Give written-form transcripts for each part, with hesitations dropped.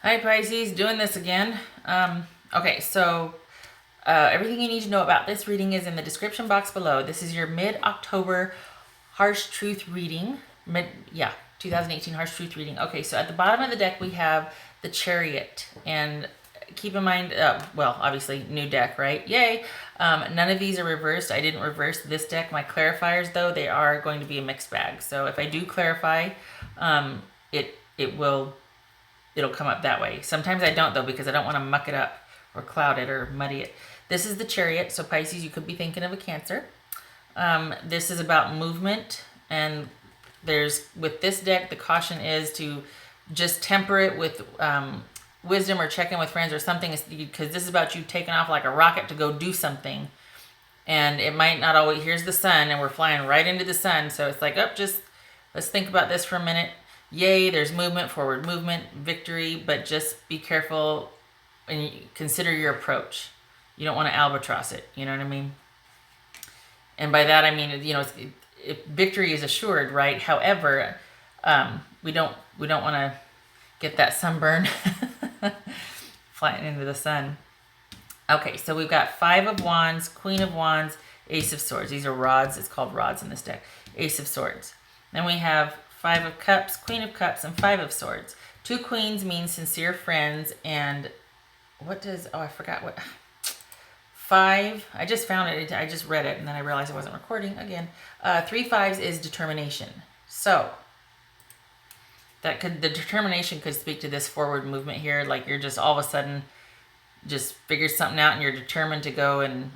Hi Pisces, doing this again. Okay, so everything you need to know about this reading is in the description box below. This is your mid-October Harsh Truth reading. 2018 Harsh Truth reading. Okay, so at the bottom of the deck we have the Chariot, and keep in mind, well, obviously new deck, right? Yay! None of these are reversed. I didn't reverse this deck. My clarifiers, though, they are going to be a mixed bag. So if I do clarify, it will it'll come up that way. Sometimes I don't though because I don't want to muck it up or cloud it or muddy it. This is the Chariot, so Pisces, you could be thinking of a Cancer. This is about movement, and with this deck, the caution is to just temper it with wisdom or check in with friends or something, because this is about you taking off like a rocket to go do something. And it might not always, here's the sun, and we're flying right into the sun. So it's like, just let's think about this for a minute. Yay, there's movement, forward movement, victory, but just be careful and consider your approach. You don't want to albatross it, you know what I mean? And by that I mean, victory is assured, right? However, we don't want to get that sunburn flying into the sun. Okay, so we've got Five of Wands, Queen of Wands, Ace of Swords. These are rods. It's called rods in this deck. Ace of Swords. Then we have Five of Cups, Queen of Cups, and Five of Swords. Two queens means sincere friends, and I forgot what. Five, I just found it. I just read it, and then I realized I wasn't recording again. 3 5s is determination. So the determination could speak to this forward movement here. Like you're just all of a sudden just figured something out, and you're determined to go and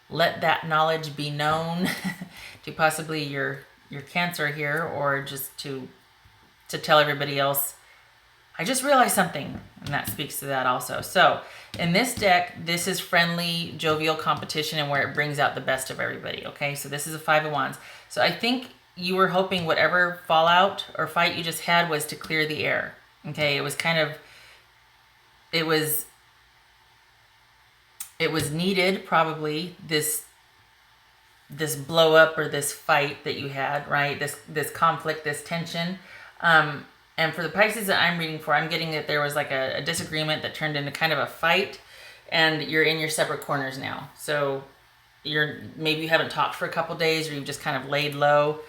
let that knowledge be known to possibly your Cancer here, or just to tell everybody else, I just realized something, and that speaks to that also. So in this deck, this is friendly, jovial competition, and where it brings out the best of everybody. Okay, so this is a Five of Wands. So I think you were hoping whatever fallout or fight you just had was to clear the air. Okay, it was needed, probably, this blow up or this fight that you had, right? This conflict, this tension. And for the Pisces that I'm reading for, I'm getting that there was like a disagreement that turned into kind of a fight, and you're in your separate corners now. So maybe you haven't talked for a couple days, or you've just kind of laid low.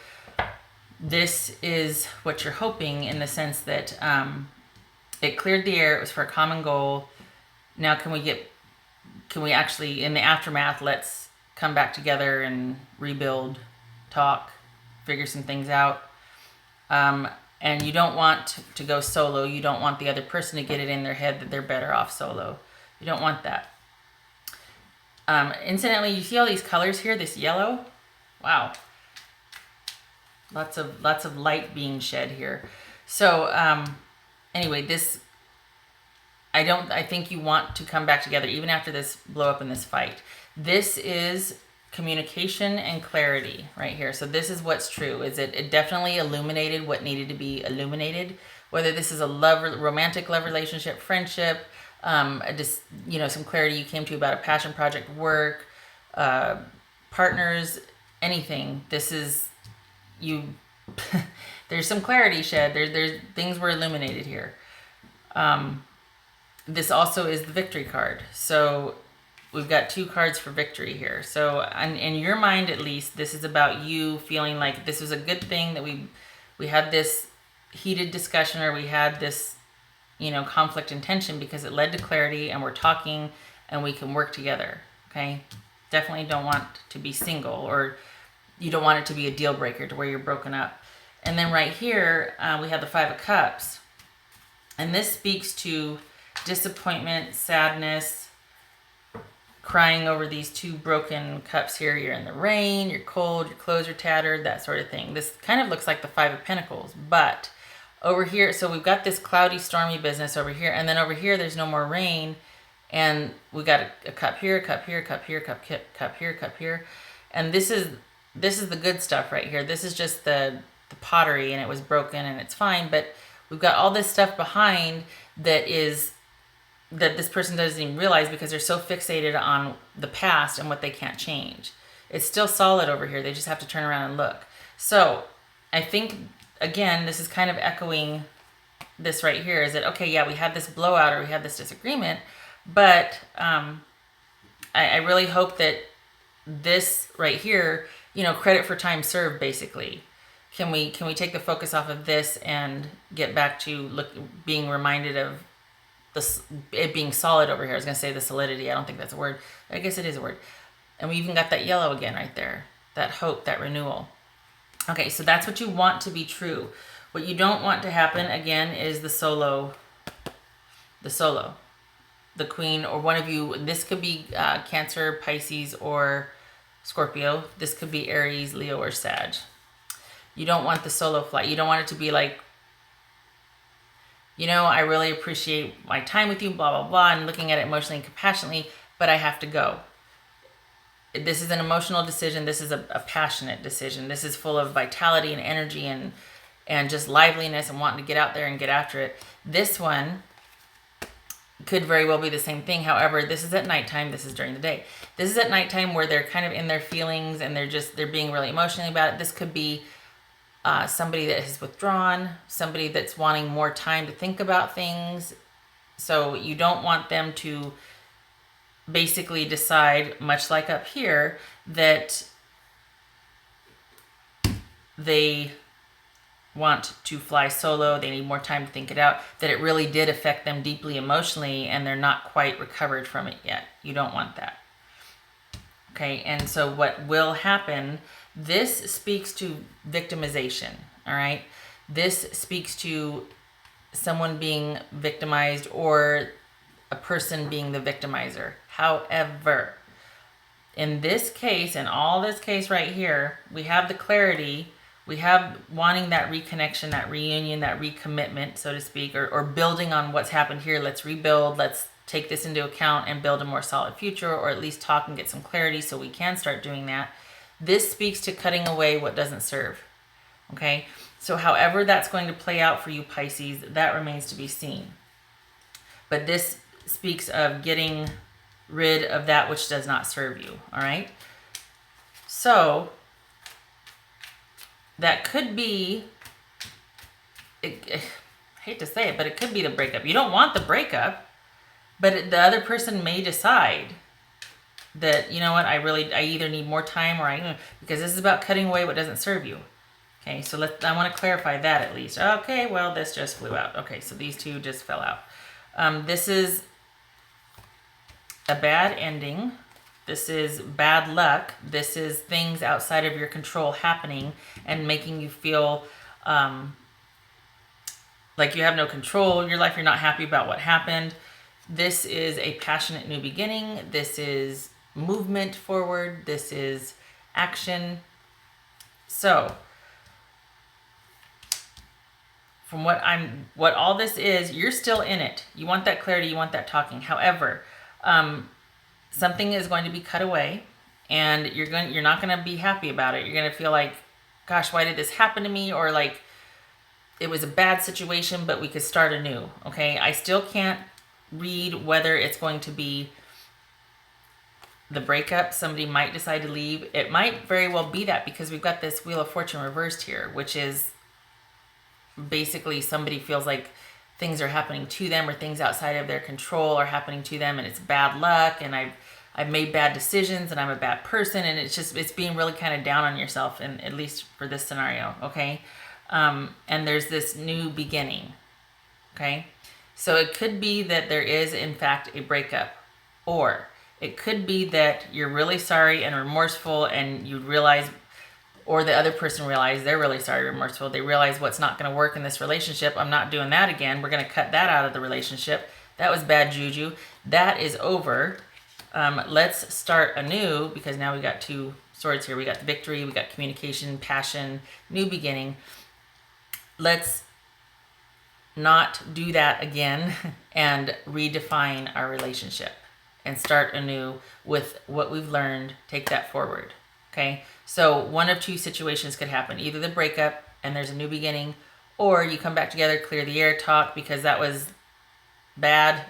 This is what you're hoping, in the sense that it cleared the air. It was for a common goal. Now can we actually, in the aftermath, let's come back together and rebuild, talk, figure some things out. And you don't want to go solo. You don't want the other person to get it in their head that they're better off solo. You don't want that. Incidentally, you see all these colors here, this yellow? Wow. Lots of light being shed here. So anyway, I think you want to come back together even after this blow up in this fight. This is communication and clarity right here. So this is what's true. It definitely illuminated what needed to be illuminated, whether this is a romantic love relationship, friendship, some clarity you came to about a passion project, work, partners, anything. This is you. There's some clarity shed. There's things were illuminated here. This also is the victory card. So we've got 2 cards for victory here. So in your mind, at least, this is about you feeling like this was a good thing, that we had this heated discussion, or we had this, conflict and tension, because it led to clarity, and we're talking, and we can work together. Okay? Definitely don't want to be single, or you don't want it to be a deal breaker to where you're broken up. And then right here, we have the Five of Cups. And this speaks to disappointment, sadness, crying over these 2 broken cups here. You're in the rain, you're cold, your clothes are tattered, that sort of thing. This kind of looks like the Five of Pentacles, but over here, so we've got this cloudy, stormy business over here, and then over here there's no more rain, and we got a cup here, a cup here, a cup here, cup here, cup here, and this is the good stuff right here. This is just the pottery, and it was broken, and it's fine, but we've got all this stuff behind that this person doesn't even realize, because they're so fixated on the past and what they can't change. It's still solid over here. They just have to turn around and look. So I think, again, this is kind of echoing this right here is that, okay, yeah, we had this blowout or we had this disagreement, but I really hope that this right here, credit for time served, basically. Can we take the focus off of this and get back to being reminded of it being solid over here? I was going to say the solidity. I don't think that's a word. I guess it is a word. And we even got that yellow again right there. That hope, that renewal. Okay, so that's what you want to be true. What you don't want to happen, again, is the solo. The queen, or one of you. This could be Cancer, Pisces, or Scorpio. This could be Aries, Leo, or Sag. You don't want the solo flight. You don't want it to be like, I really appreciate my time with you, blah, blah, blah, and looking at it emotionally and compassionately, but I have to go. This is an emotional decision. This is a passionate decision. This is full of vitality and energy and just liveliness and wanting to get out there and get after it. This one could very well be the same thing. However, this is at nighttime. This is during the day. This is at nighttime where they're kind of in their feelings and they're being really emotional about it. This could be somebody that has withdrawn, somebody that's wanting more time to think about things. So you don't want them to basically decide, much like up here, that they want to fly solo, they need more time to think it out, that it really did affect them deeply emotionally and they're not quite recovered from it yet. You don't want that. Okay, and so what will happen, this speaks to victimization, all right? This speaks to someone being victimized or a person being the victimizer. However, in this case, in all this case right here, we have the clarity, we have wanting that reconnection, that reunion, that recommitment, so to speak, or building on what's happened here. Let's rebuild, let's take this into account and build a more solid future, or at least talk and get some clarity so we can start doing that. This speaks to cutting away what doesn't serve. Okay, so however that's going to play out for you, Pisces, that remains to be seen. But this speaks of getting rid of that which does not serve you. All right, so that could be, I hate to say it, but it could be the breakup. You don't want the breakup, but the other person may decide that, you know what, I either need more time or because this is about cutting away what doesn't serve you. Okay, so I want to clarify that at least. Okay, well, this just flew out. Okay, so these two just fell out. This is a bad ending. This is bad luck. This is things outside of your control happening and making you feel like you have no control in your life. You're not happy about what happened. This is a passionate new beginning. This is movement forward. This is action. So, from what all this is, you're still in it. You want that clarity. You want that talking. However, something is going to be cut away, and you're not going to be happy about it. You're going to feel like, gosh, why did this happen to me? Or like, it was a bad situation, but we could start anew. Okay, I still can't read whether it's going to be the breakup. Somebody might decide to leave. It might very well be that, because we've got this Wheel of Fortune reversed here, which is basically somebody feels like things are happening to them, or things outside of their control are happening to them, and it's bad luck, and I've made bad decisions, and I'm a bad person, and it's being really kind of down on yourself, and at least for this scenario. Okay, and there's this new beginning. Okay, so it could be that there is in fact a breakup, or it could be that you're really sorry and remorseful, and you realize, or the other person realizes they're really sorry, remorseful. They realize what's not going to work in this relationship. I'm not doing that again. We're going to cut that out of the relationship. That was bad juju. That is over. Let's start anew, because now we got two swords here. We got the victory. We got communication, passion, new beginning. Let's not do that again and redefine our relationship and start anew with what we've learned. Take that forward. Okay, so one of two situations could happen. Either the breakup and there's a new beginning, or you come back together, clear the air, talk, because that was bad.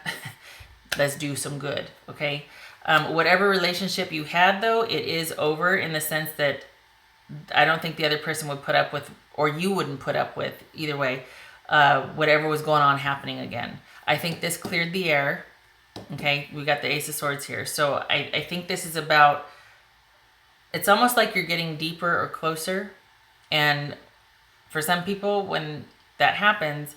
Let's do some good. Okay, whatever relationship you had, though, it is over, in the sense that I don't think the other person would put up with, or you wouldn't put up with, either way, whatever was going on happening again. I think this cleared the air. Okay, we got the Ace of Swords here. So I think this is about, it's almost like you're getting deeper or closer. And for some people, when that happens,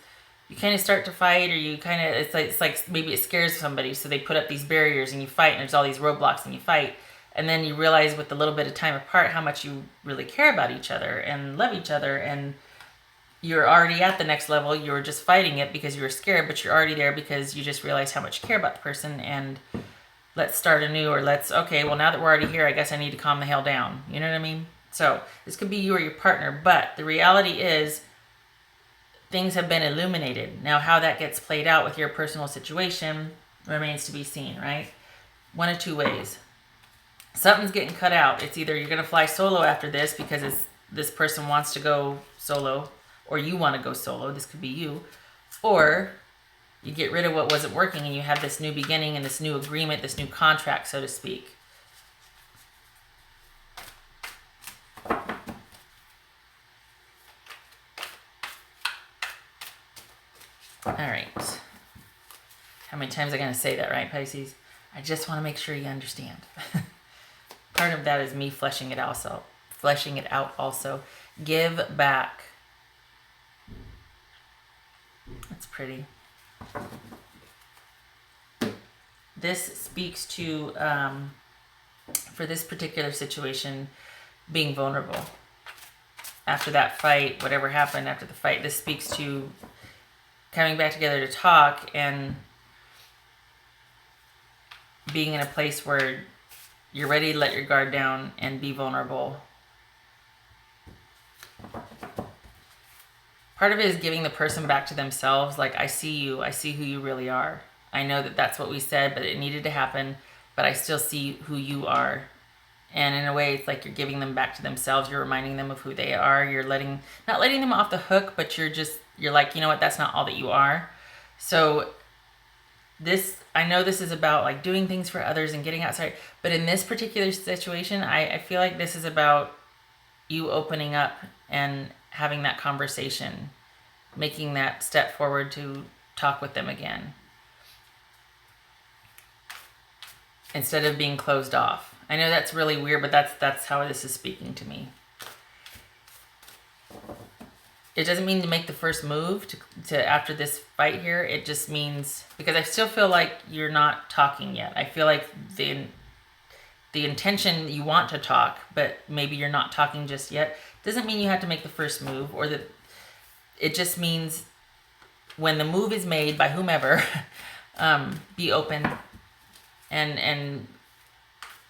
you kind of start to fight, or you kind of, it's like maybe it scares somebody. So they put up these barriers and you fight, and there's all these roadblocks and you fight. And then you realize with a little bit of time apart how much you really care about each other and love each other. And you're already at the next level. You were just fighting it because you were scared, but you're already there because you just realized how much you care about the person, and let's start anew, or okay, well, now that we're already here, I guess I need to calm the hell down. You know what I mean? So this could be you or your partner, but the reality is things have been illuminated. Now, how that gets played out with your personal situation remains to be seen, right? One of two ways. Something's getting cut out. It's either you're going to fly solo after this because this person wants to go solo, or you want to go solo. This could be you. Or you get rid of what wasn't working and you have this new beginning and this new agreement, this new contract, so to speak. All right. How many times am I going to say that, right, Pisces? I just want to make sure you understand. Part of that is me fleshing it out also. Give back. That's pretty. This speaks to, for this particular situation, being vulnerable. After that fight, whatever happened after the fight, this speaks to coming back together to talk and being in a place where you're ready to let your guard down and be vulnerable. Part of it is giving the person back to themselves. Like, I see you. I see who you really are. I know that that's what we said, but it needed to happen. But I still see who you are. And in a way, it's like you're giving them back to themselves. You're reminding them of who they are. You're not letting them off the hook, but you're like, you know what? That's not all that you are. So I know this is about like doing things for others and getting outside. But in this particular situation, I feel like this is about you opening up and having that conversation, making that step forward to talk with them again, instead of being closed off. I know that's really weird, but that's how this is speaking to me. It doesn't mean to make the first move to after this fight here. It just means, because I still feel like you're not talking yet. I feel like the intention, you want to talk, but maybe you're not talking just yet. Doesn't mean you have to make the first move, or that it just means when the move is made by whomever, be open and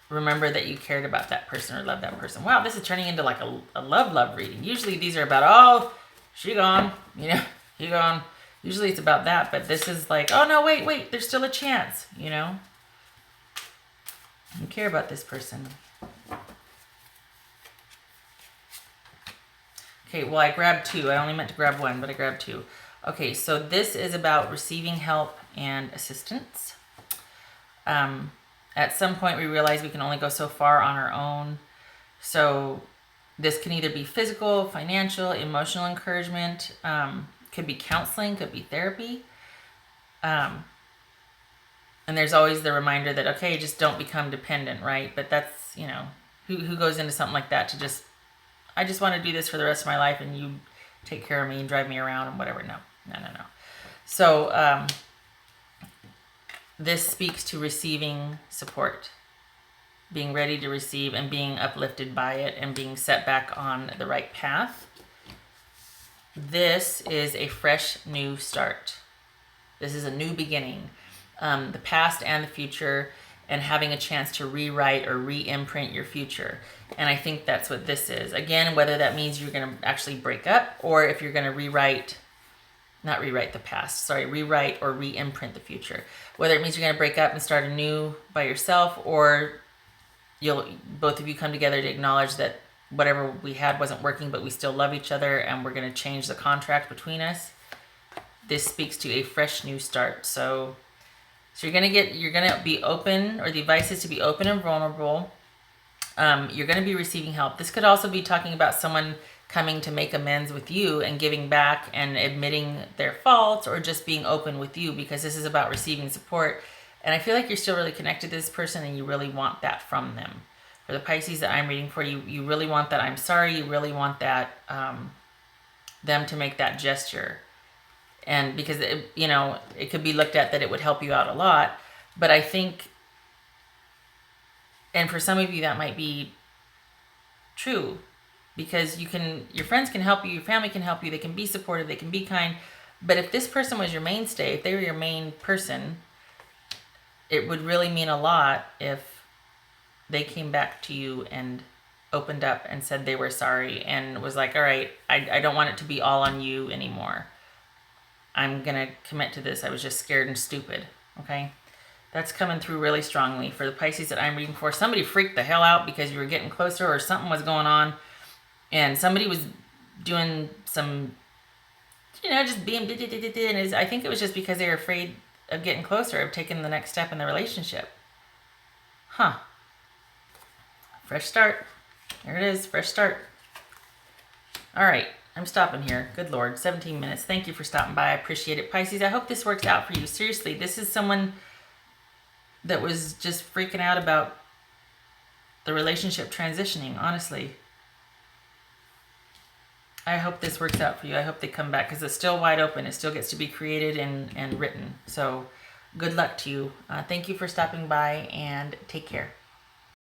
remember that you cared about that person or loved that person. Wow, this is turning into like a love reading. Usually these are about, oh, she gone, he gone. Usually it's about that, but this is like, oh no, wait, there's still a chance, You care about this person. Okay, well, I grabbed two. I only meant to grab one, but I grabbed two. Okay, so this is about receiving help and assistance. At some point, we realize we can only go so far on our own. So this can either be physical, financial, emotional encouragement. Could be counseling, could be therapy. And there's always the reminder that, okay, just don't become dependent, right? But that's, who goes into something like that to just, I just want to do this for the rest of my life and you take care of me and drive me around and whatever. No. So this speaks to receiving support, being ready to receive and being uplifted by it and being set back on the right path. This is a fresh new start. This is a new beginning. The past and the future, and having a chance to rewrite or re-imprint your future. And I think that's what this is. Again, whether that means you're going to actually break up, or if you're going to rewrite or re-imprint the future. Whether it means you're going to break up and start anew by yourself, or both of you come together to acknowledge that whatever we had wasn't working, but we still love each other and we're going to change the contract between us. This speaks to a fresh new start. So you're going to be open, or the advice is to be open and vulnerable. You're going to be receiving help. This could also be talking about someone coming to make amends with you and giving back and admitting their faults, or just being open with you, because this is about receiving support. And I feel like you're still really connected to this person and you really want that from them. For the Pisces that I'm reading for, you really want that I'm sorry. You really want that, them to make that gesture. And because, it could be looked at that it would help you out a lot. But I think, and for some of you that might be true, because your friends can help you, your family can help you, they can be supportive, they can be kind. But if this person was your mainstay, if they were your main person, it would really mean a lot if they came back to you and opened up and said they were sorry and was like, all right, I don't want it to be all on you anymore. I'm going to commit to this. I was just scared and stupid. Okay? That's coming through really strongly. For the Pisces that I'm reading for, somebody freaked the hell out because you were getting closer or something was going on. And somebody was doing some, just being, and I think it was just because they were afraid of getting closer, of taking the next step in the relationship. Huh. Fresh start. There it is, fresh start. All right, I'm stopping here. Good Lord, 17 minutes. Thank you for stopping by. I appreciate it. Pisces, I hope this works out for you. Seriously, this is someone that was just freaking out about the relationship transitioning, honestly. I hope this works out for you. I hope they come back, because it's still wide open. It still gets to be created and written. So good luck to you. Thank you for stopping by, and take care.